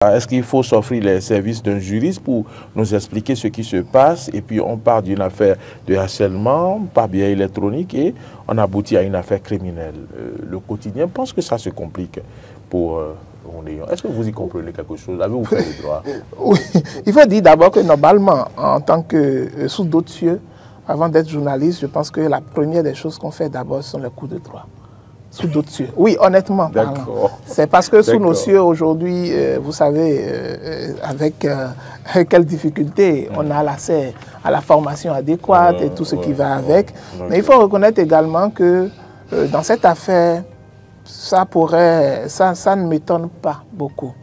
Est-ce qu'il faut s'offrir les services d'un juriste pour nous expliquer ce qui se passe et puis on part d'une affaire de harcèlement par biais électronique et on aboutit à une affaire criminelle. Le quotidien pense que ça se complique pour Léon. Est-ce que vous y comprenez quelque chose? Avez-vous fait le droit? Oui, il faut dire d'abord que normalement, en tant que sous d'autres cieux, avant d'être journaliste, je pense que la première des choses qu'on fait d'abord sont les cours de droit. Sous d'autres cieux. Oui, honnêtement parlant. C'est parce que sous nos cieux aujourd'hui, vous savez, avec quelles difficultés on a l'accès à la formation adéquate et tout ce qui va avec. Mais il faut reconnaître également que dans cette affaire, ça ne m'étonne pas beaucoup.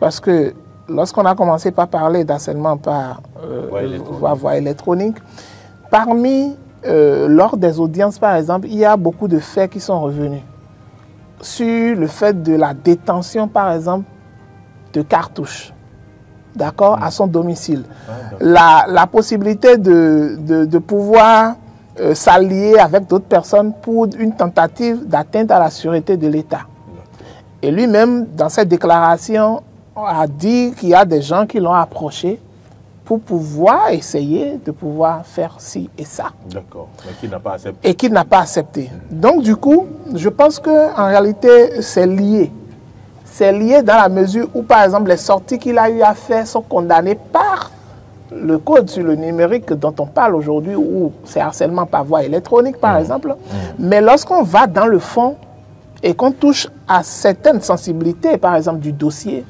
Parce que lorsqu'on a commencé par parler d'harcèlement par voie électronique, parmi lors des audiences, par exemple, il y a beaucoup de faits qui sont revenus sur le fait de la détention, par exemple, de cartouches, d'accord, à son domicile. La possibilité de pouvoir s'allier avec d'autres personnes pour une tentative d'atteinte à la sûreté de l'État. Et lui-même, dans cette déclaration, a dit qu'il y a des gens qui l'ont approché pour pouvoir essayer de pouvoir faire ci et ça. D'accord, mais qui n'a pas accepté. Et qui n'a pas accepté. Donc du coup, je pense qu'en réalité, c'est lié. C'est lié dans la mesure où, par exemple, les sorties qu'il a eu à faire sont condamnées par le code sur le numérique dont on parle aujourd'hui, où c'est harcèlement par voie électronique, par exemple. Mais lorsqu'on va dans le fond et qu'on touche à certaines sensibilités, par exemple, du dossier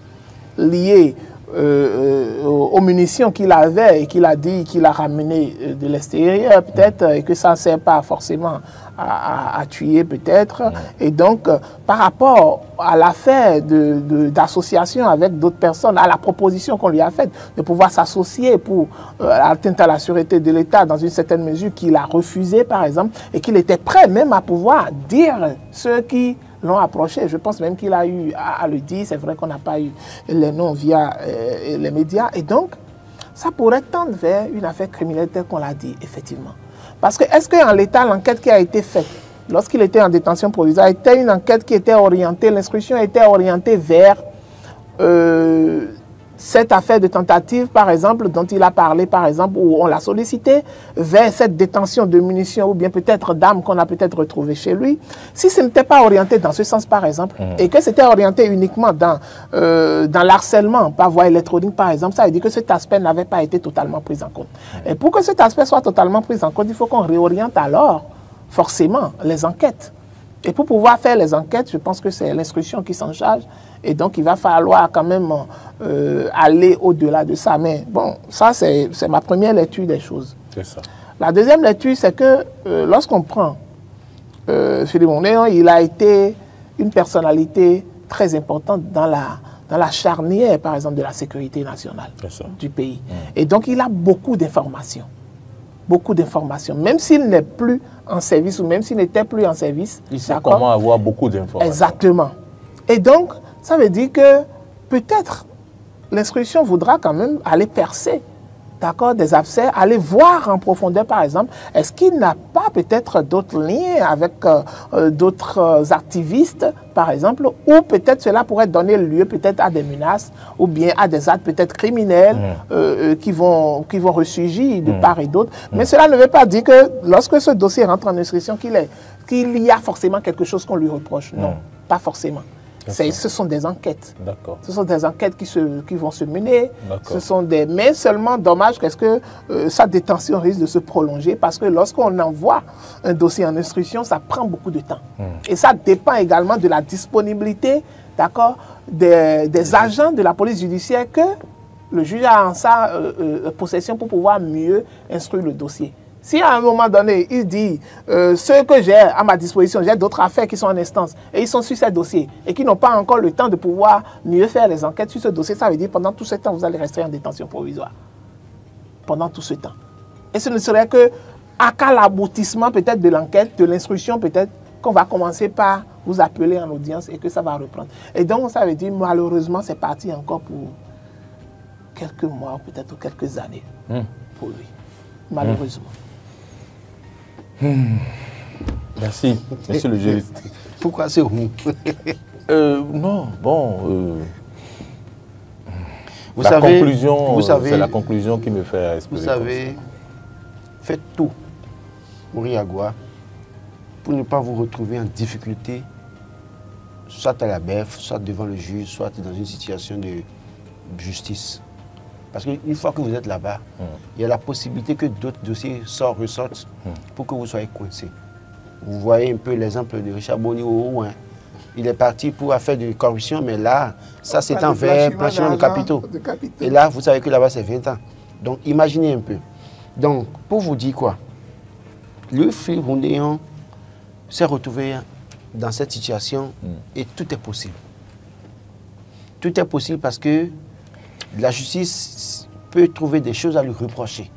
lié aux munitions qu'il avait et qu'il a dit qu'il a ramené de l'extérieur peut-être et que ça ne sert pas forcément à tuer peut-être. Et donc, par rapport à l'affaire d'association avec d'autres personnes, à la proposition qu'on lui a faite de pouvoir s'associer pour atteinte à la sûreté de l'État dans une certaine mesure qu'il a refusé par exemple et qu'il était prêt même à pouvoir dire ceux qui l'ont approché. Je pense même qu'il a eu à le dire. C'est vrai qu'on n'a pas eu les noms via les médias. Et donc, ça pourrait tendre vers une affaire criminelle telle qu'on l'a dit, effectivement. Parce que est-ce qu'en l'état, l'enquête qui a été faite, lorsqu'il était en détention provisoire, était une enquête qui était orientée, l'instruction était orientée vers cette affaire de tentative, par exemple, dont il a parlé, par exemple, où on l'a sollicité, vers cette détention de munitions ou bien peut-être d'armes qu'on a peut-être retrouvées chez lui, si ce n'était pas orienté dans ce sens, par exemple, et que c'était orienté uniquement dans l'harcèlement par voie électronique, par exemple, ça veut dire que cet aspect n'avait pas été totalement pris en compte. Et pour que cet aspect soit totalement pris en compte, il faut qu'on réoriente alors, forcément, les enquêtes. Et pour pouvoir faire les enquêtes, je pense que c'est l'instruction qui s'en charge. Et donc, il va falloir quand même aller au-delà de ça. Mais bon, ça, c'est ma première lecture des choses. C'est ça. La deuxième lecture, c'est que lorsqu'on prend Philippe Léon, il a été une personnalité très importante dans la charnière, par exemple, de la sécurité nationale du pays. Et donc, il a beaucoup d'informations. Beaucoup d'informations. Même s'il n'est plus en service ou même s'il n'était plus en service. Il sait comment avoir beaucoup d'informations. Exactement. Et donc, ça veut dire que peut-être l'instruction voudra quand même aller percer, d'accord, des abcès, aller voir en profondeur, par exemple, est-ce qu'il n'a pas peut-être d'autres liens avec d'autres activistes, par exemple, ou peut-être cela pourrait donner lieu peut-être à des menaces ou bien à des actes peut-être criminels qui vont ressurgir de part et d'autre. Mais cela ne veut pas dire que lorsque ce dossier rentre en instruction qu'il y a forcément quelque chose qu'on lui reproche. Non, pas forcément. Ce sont des enquêtes. Ce sont des enquêtes qui vont se mener. Mais seulement, dommage, qu'est-ce que sa détention risque de se prolonger parce que lorsqu'on envoie un dossier en instruction, ça prend beaucoup de temps. Et ça dépend également de la disponibilité, d'accord, des agents de la police judiciaire que le juge a en sa possession pour pouvoir mieux instruire le dossier. Si à un moment donné, il dit ce que j'ai à ma disposition, j'ai d'autres affaires qui sont en instance et ils sont sur ces dossiers et qui n'ont pas encore le temps de pouvoir mieux faire les enquêtes sur ce dossier, ça veut dire pendant tout ce temps, vous allez rester en détention provisoire. Pendant tout ce temps. Et ce ne serait qu'à l'aboutissement peut-être de l'enquête, de l'instruction peut-être, qu'on va commencer par vous appeler en audience et que ça va reprendre. Et donc, ça veut dire malheureusement, c'est parti encore pour quelques mois, peut-être quelques années pour lui. Malheureusement. Merci, monsieur le juriste. Pourquoi c'est vous? Non, bon, Vous savez, c'est la conclusion qui me fait espérer. Vous savez, faites tout, Moriagua, pour ne pas vous retrouver en difficulté, soit à la BEF, soit devant le juge, soit dans une situation de justice. Parce qu'une fois que vous êtes là-bas, il y a la possibilité que d'autres dossiers ressortent pour que vous soyez coincés. Vous voyez un peu l'exemple de Richard Boni au Haut, hein. Il est parti pour affaire de corruption, mais là, ça c'est envers blanchiment de capitaux. Et là, vous savez que là-bas, c'est 20 ans. Donc, imaginez un peu. Donc, pour vous dire quoi, Louis-Philippe Oudéan s'est retrouvé dans cette situation et tout est possible. Tout est possible parce que la justice peut trouver des choses à lui reprocher.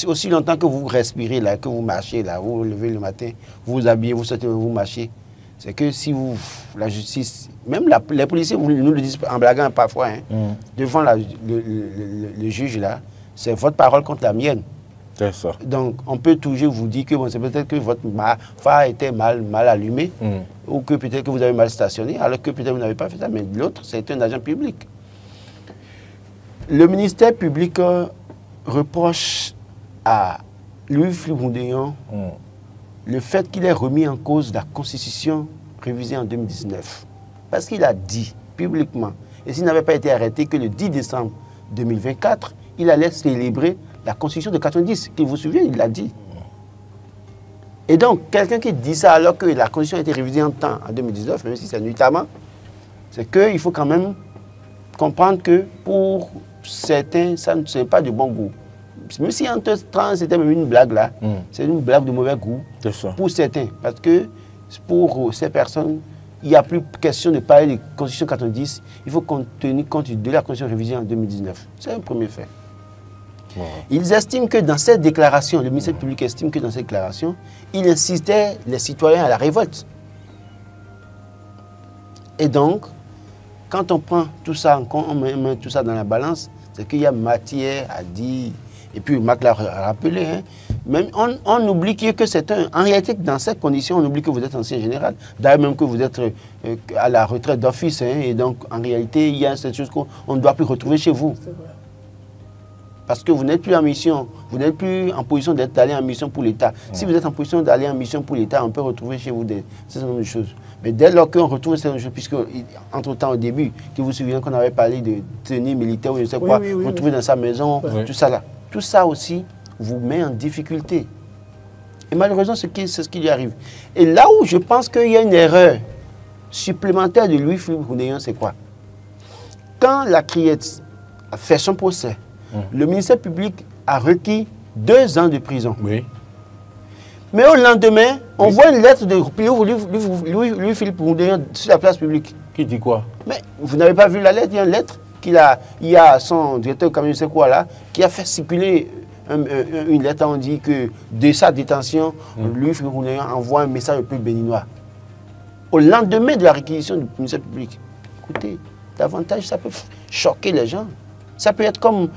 Aussi longtemps que vous respirez, là, que vous marchez, là, vous vous levez le matin, vous vous habillez, vous sortez, vous marchez, c'est que si vous, la justice, même les policiers nous le disent en blaguant parfois, hein, devant le juge, là, c'est votre parole contre la mienne. C'est ça. Donc, on peut toujours vous dire que bon, c'est peut-être que votre phare était mal allumé, ou que peut-être que vous avez mal stationné, alors que peut-être vous n'avez pas fait ça, mais l'autre, c'est un agent public. Le ministère public reproche à Louis-Philippe Oudéan le fait qu'il ait remis en cause la Constitution révisée en 2019. Parce qu'il a dit publiquement, et s'il n'avait pas été arrêté que le 10 décembre 2024, il allait célébrer la Constitution de 90, qui vous souvenez, il l'a dit. Et donc, quelqu'un qui dit ça alors que la Constitution a été révisée en temps, en 2019, même si c'est nuitamment, c'est qu'il faut quand même comprendre que pour certains, ça ne c'est pas de bon goût. Même si en temps, c'était même une blague là, c'est une blague de mauvais goût pour certains. Parce que pour ces personnes, il n'y a plus question de parler de Constitution 90, il faut tenir compte de la Constitution révisée en 2019. C'est un premier fait. Ils estiment que dans cette déclaration, le ministère public estime que dans cette déclaration, il incitait les citoyens à la révolte. Et donc, quand on prend tout ça en compte, on met tout ça dans la balance, c'est qu'il y a matière à dire. Et puis, Marc l'a rappelé, hein, même on oublie que c'est un... En réalité, dans cette condition, on oublie que vous êtes ancien général. D'ailleurs, même que vous êtes à la retraite d'office. Hein, et donc, en réalité, il y a cette chose qu'on ne doit plus retrouver chez vous. C'est vrai. Parce que vous n'êtes plus en mission, vous n'êtes plus en position d'aller en mission pour l'État. Si vous êtes en position d'aller en mission pour l'État, on peut retrouver chez vous ces de choses. Mais dès lors qu'on retrouve ces choses, puisque entre-temps au début, que vous vous souvenez qu'on avait parlé de tenue militaire ou je ne sais quoi, retrouver dans sa maison, tout ça là. Tout ça aussi vous met en difficulté. Et malheureusement, c'est ce qui lui arrive. Et là où je pense qu'il y a une erreur supplémentaire de Louis-Philippe Oudéan, c'est quoi? Quand la Criette a fait son procès, le ministère public a requis 2 ans de prison. Oui. Mais au lendemain, on voit une lettre de Louis-Philippe Oudéan sur la place publique. Qui dit quoi? Mais vous n'avez pas vu la lettre? Il y a une lettre il y a son directeur comme je sais quoi là, qui a fait circuler une lettre, on dit que de sa détention, Louis-Philippe Oudéan envoie un message au peuple béninois. Au lendemain de la réquisition du ministère public. Écoutez, davantage ça peut choquer les gens. Ça peut être comme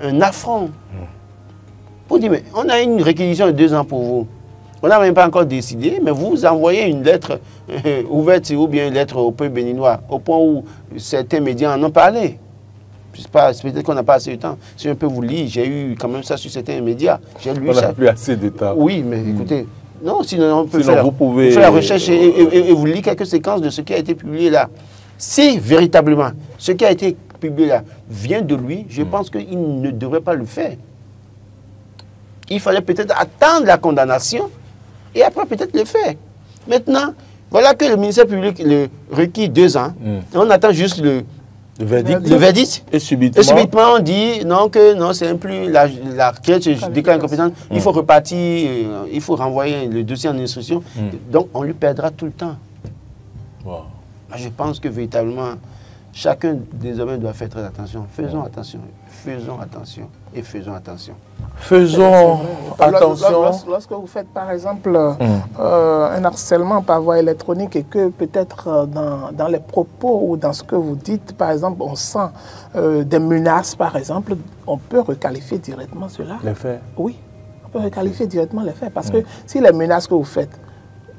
un affront. Pour dire, mais on a une réquisition de 2 ans pour vous. On n'a même pas encore décidé, mais vous envoyez une lettre ouverte ou bien une lettre au peuple béninois, au point où certains médias en ont parlé. Peut-être qu'on n'a pas assez de temps. Si je peux vous lire, j'ai eu quand même ça sur certains médias. On n'a plus assez de temps. Oui, mais écoutez, non, sinon on peut faire la recherche et vous lire quelques séquences de ce qui a été publié là. Si véritablement ce qui a été publié là vient de lui, je pense qu'il ne devrait pas le faire. Il fallait peut-être attendre la condamnation et après peut-être le faire. Maintenant, voilà que le ministère public le requis 2 ans. On attend juste le verdict. Et subitement, on dit non, c'est un plus la Criette déclare incompétente. Il faut repartir, il faut renvoyer le dossier en instruction. Donc, on lui perdra tout le temps. Wow. Je pense que véritablement, chacun désormais doit faire très attention. Faisons attention, faisons attention et faisons attention. Faisons attention. Lorsque vous faites par exemple un harcèlement par voie électronique et que peut-être dans les propos ou dans ce que vous dites, par exemple, on sent des menaces, par exemple, on peut requalifier directement cela. Les faits? Oui, on peut requalifier directement les faits. Parce que si les menaces que vous faites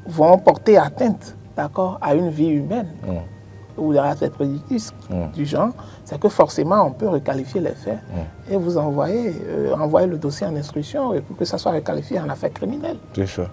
vont porter atteinte, d'accord, à une vie humaine, ou des faits préjudice du genre, c'est que forcément on peut requalifier les faits et vous envoyer le dossier en instruction et pour que ça soit requalifié en affaire criminelle. C'est ça.